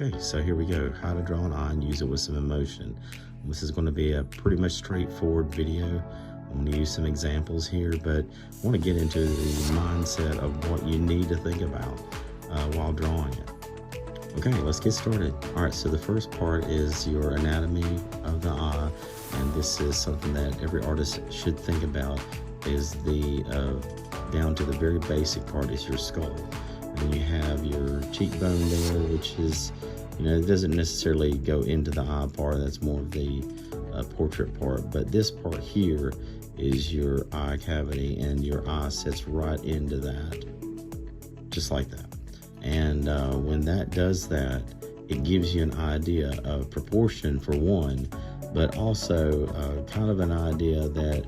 Okay, so here we go. How to draw an eye and use it with some emotion. This is going to be a pretty much straightforward video. I'm going to use some examples here, but I want to get into the mindset of what you need to think about while drawing it. Okay, let's get started. All right, so the first part is your anatomy of the eye, and this is something that every artist should think about, is the down to the very basic part is your skull. And you have your cheekbone there, which is, it doesn't necessarily go into the eye part. That's more of the portrait part. But this part here is your eye cavity, and your eye sits right into that, just like that. And when that does that, it gives you an idea of proportion for one, but also kind of an idea that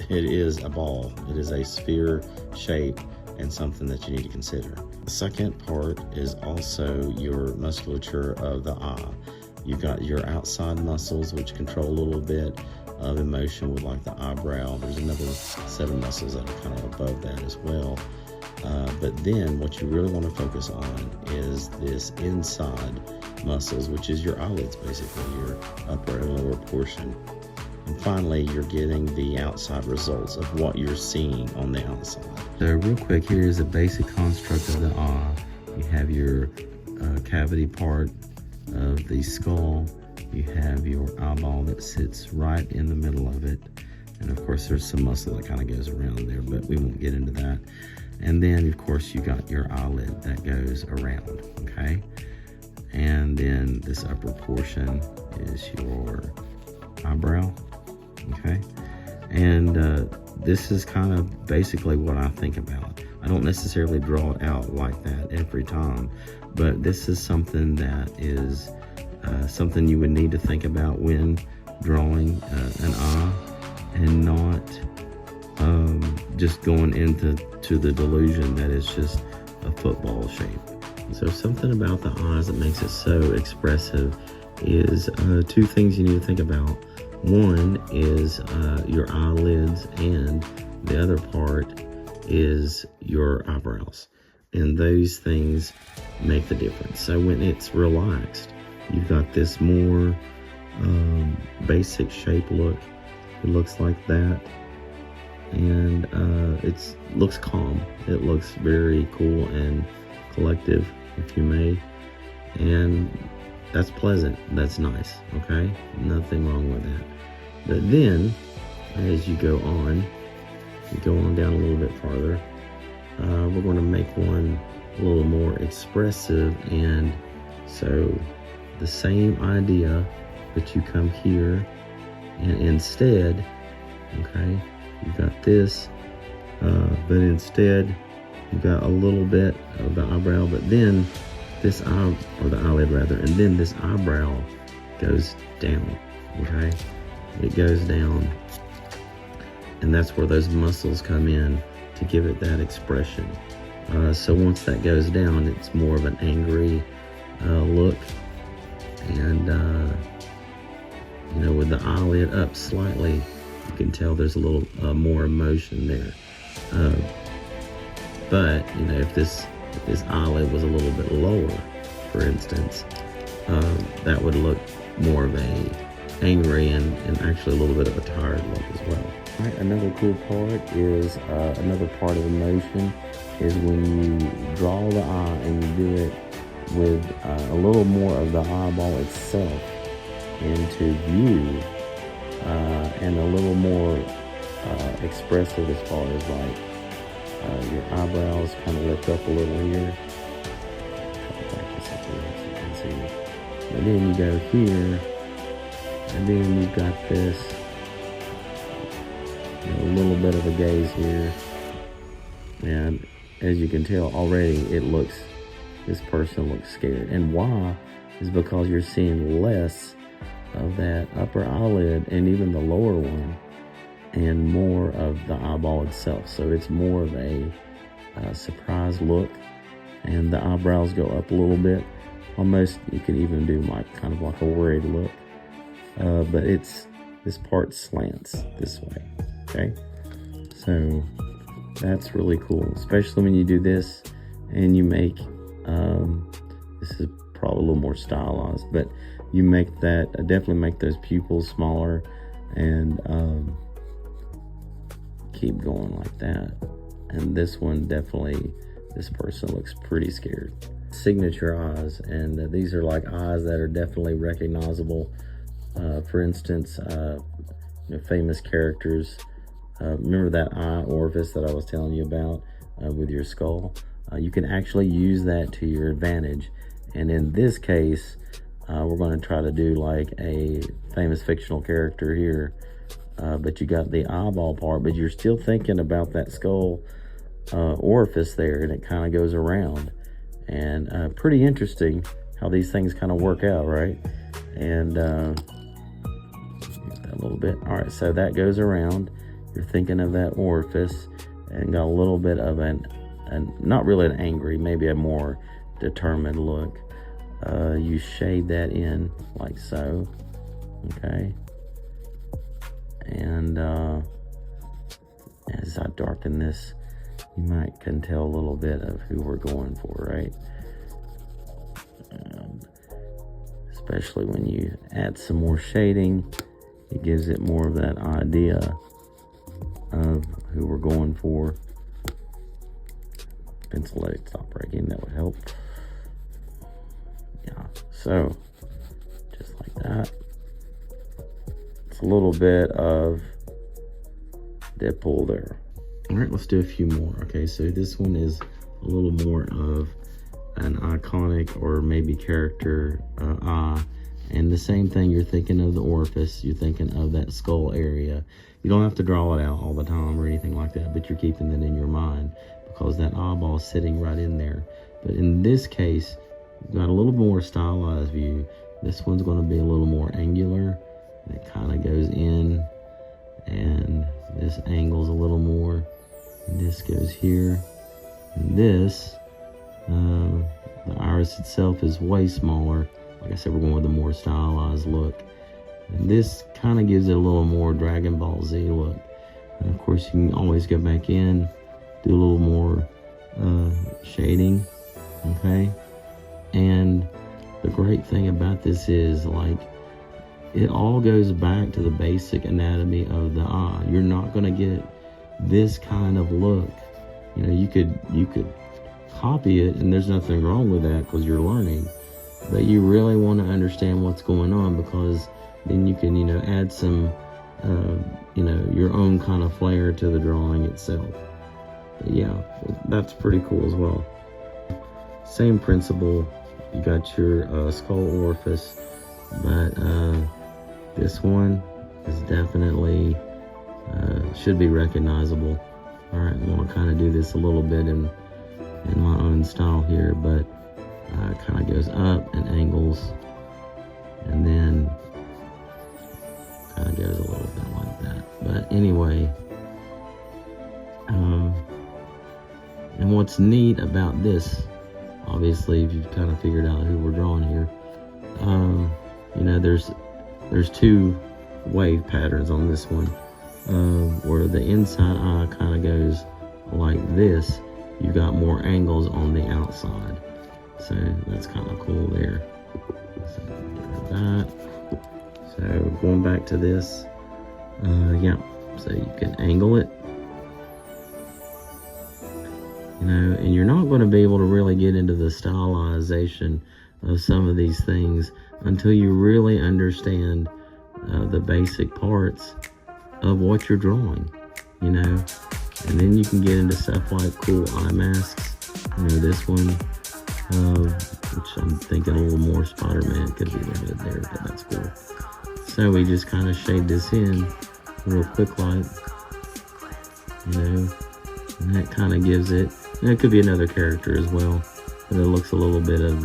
it is a ball. It is a sphere shape and something that you need to consider. The second part is also your musculature of the eye. You've got your outside muscles, which control a little bit of emotion with like the eyebrow. There's another 7 muscles that are kind of above that as well. But then what you really want to focus on is this inside muscles, which is your eyelids, basically, your upper and lower portion. And finally, you're getting the outside results of what you're seeing on the outside. So real quick, here's a basic construct of the eye. You have your cavity part of the skull. You have your eyeball that sits right in the middle of it. And of course, there's some muscle that kind of goes around there, but we won't get into that. And then, of course, you got your eyelid that goes around, okay? And then this upper portion is your eyebrow, okay? And this is kind of basically what I think about. I don't necessarily draw it out like that every time, but this is something that is something you would need to think about when drawing an eye, and not just going into the delusion that it's just a football shape. So something about the eyes that makes it so expressive is 2 things you need to think about. One is your eyelids, and the other part is your eyebrows. And those things make the difference. So when it's relaxed, you've got this more basic shape look. It looks like that. And it looks calm. It looks very cool and collective, if you may. And that's pleasant. That's nice, okay? Nothing wrong with that. But then, as you go on down a little bit farther, we're going to make one a little more expressive. And so the same idea, but you come here, and instead, okay, you've got this, but instead you've got a little bit of the eyebrow, but then this or the eyelid rather, and then this eyebrow goes down, okay? It goes down, and that's where those muscles come in to give it that expression. So once that goes down, it's more of an angry look, and with the eyelid up slightly, you can tell there's a little more emotion there. But if this eyelid was a little bit lower, for instance, that would look more of a angry and actually a little bit of a tired look as well. All right, another cool part is another part of emotion is when you draw the eye and you do it with a little more of the eyeball itself into view, and a little more expressive as far as like your eyebrows kind of lift up a little here. Practice it so you can see. But then you go here, and then you've got this a little bit of a gaze here, and as you can tell already, this person looks scared. And why is because you're seeing less of that upper eyelid and even the lower one, and more of the eyeball itself. So it's more of a surprised look, and the eyebrows go up a little bit. Almost, you can even do kind of like a worried look. But this part slants this way, okay? So that's really cool, especially when you do this and you make, this is probably a little more stylized. But you make that, definitely make those pupils smaller, and keep going like that. And this one, definitely, this person looks pretty scared. Signature eyes, and these are like eyes that are definitely recognizable. For instance, famous characters. Remember that eye orifice that I was telling you about with your skull? You can actually use that to your advantage. And in this case, we're going to try to do like a famous fictional character here. But you got the eyeball part, but you're still thinking about that skull orifice there, and it kind of goes around. And pretty interesting how these things kind of work out, right? And a little bit. All right, so that goes around. You're thinking of that orifice, and got a little bit of not really an angry, maybe a more determined look. You shade that in like so, okay? And as I darken this, you can tell a little bit of who we're going for, right? Especially when you add some more shading, it gives it more of that idea of who we're going for. Pencil, let it stop breaking, that would help. Yeah, so just like that. It's a little bit of Deadpool there. All right, let's do a few more. Okay, so this one is a little more of an iconic or maybe character eye. And the same thing, you're thinking of the orifice, you're thinking of that skull area. You don't have to draw it out all the time or anything like that, but you're keeping it in your mind because that eyeball is sitting right in there. But in this case, you've got a little more stylized view. This one's going to be a little more angular. It kind of goes in, and this angles a little more. And this goes here. And this, the iris itself is way smaller. Like I said, we're going with a more stylized look. And this kind of gives it a little more Dragon Ball Z look. And of course, you can always go back in, do a little more shading, okay? And the great thing about this is, like, it all goes back to the basic anatomy of the eye. You're not going to get this kind of look. You know, you could copy it, and there's nothing wrong with that because you're learning. But you really want to understand what's going on, because then you can, add some, your own kind of flair to the drawing itself. But yeah, that's pretty cool as well. Same principle. You got your skull orifice, but this one is definitely should be recognizable. All right, I want to kind of do this a little bit in my own style here, but it kind of goes up and angles, and then kind of goes a little bit like that. But anyway, and what's neat about this, obviously, if you've kind of figured out who we're drawing here, there's two wave patterns on this one, where the inside eye kind of goes like this. You got more angles on the outside, so that's kind of cool there. So get that. So going back to this, so you can angle it, and you're not going to be able to really get into the stylization of some of these things until you really understand the basic parts of what you're drawing, and then you can get into stuff like cool eye masks. This one, which I'm thinking a little more Spider-Man could be added there, but that's cool. So we just kind of shade this in real quick like, and that kind of gives it, it could be another character as well, but it looks a little bit of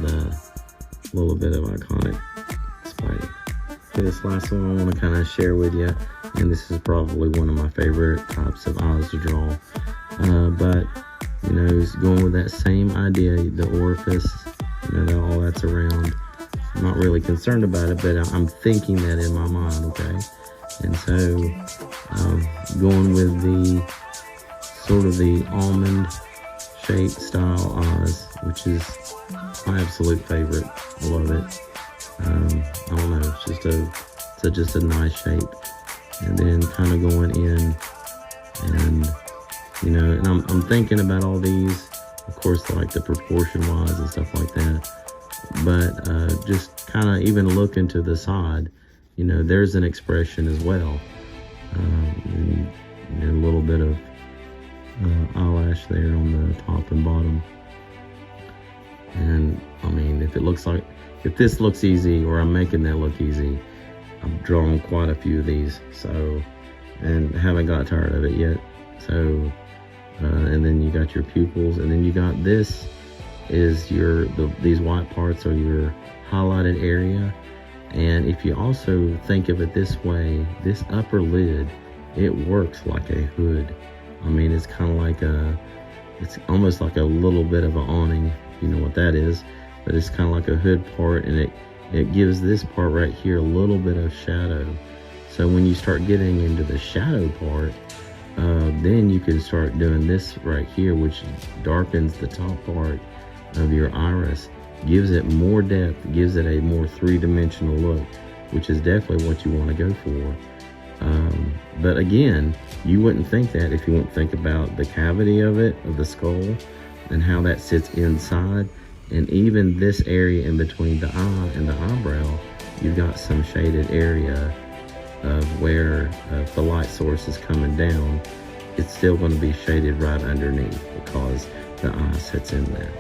iconic Spidey. Okay, this last one I want to kind of share with you, and this is probably one of my favorite types of eyes to draw, but it's going with that same idea, the orifice, all that's around. I'm not really concerned about it, but I'm thinking that in my mind, okay? And so going with the sort of the almond shape style eyes, which is my absolute favorite. I love it. I don't know, it's just a nice shape. And then kind of going in, and and I'm thinking about all these, of course, like the proportion wise and stuff like that. But just kind of even looking to the side, there's an expression as well. And, a little bit of eyelash there on the top and bottom. And I mean, if this looks easy, or I'm making that look easy, I've drawn quite a few of these, and haven't got tired of it yet. So, and then you got your pupils, and then you got this is these white parts are your highlighted area. And if you also think of it this way, this upper lid, it works like a hood. I mean, it's kind of it's almost like a little bit of an awning, if you know what that is, but it's kind of like a hood part, and it gives this part right here a little bit of shadow. So when you start getting into the shadow part, then you can start doing this right here, which darkens the top part of your iris, gives it more depth, gives it a more three-dimensional look, which is definitely what you want to go for. But again, you wouldn't think that if you wouldn't think about the cavity of the skull, and how that sits inside. And even this area in between the eye and the eyebrow, you've got some shaded area of where if the light source is coming down, it's still going to be shaded right underneath because the eye sits in there.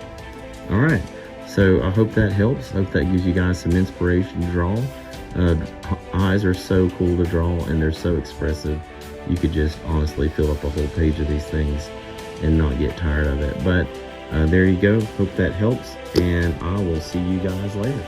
All right, so I hope that helps. I hope that gives you guys some inspiration to draw. Eyes are so cool to draw, and they're so expressive. You could just honestly fill up a whole page of these things and not get tired of it. But there you go. Hope that helps, and I will see you guys later.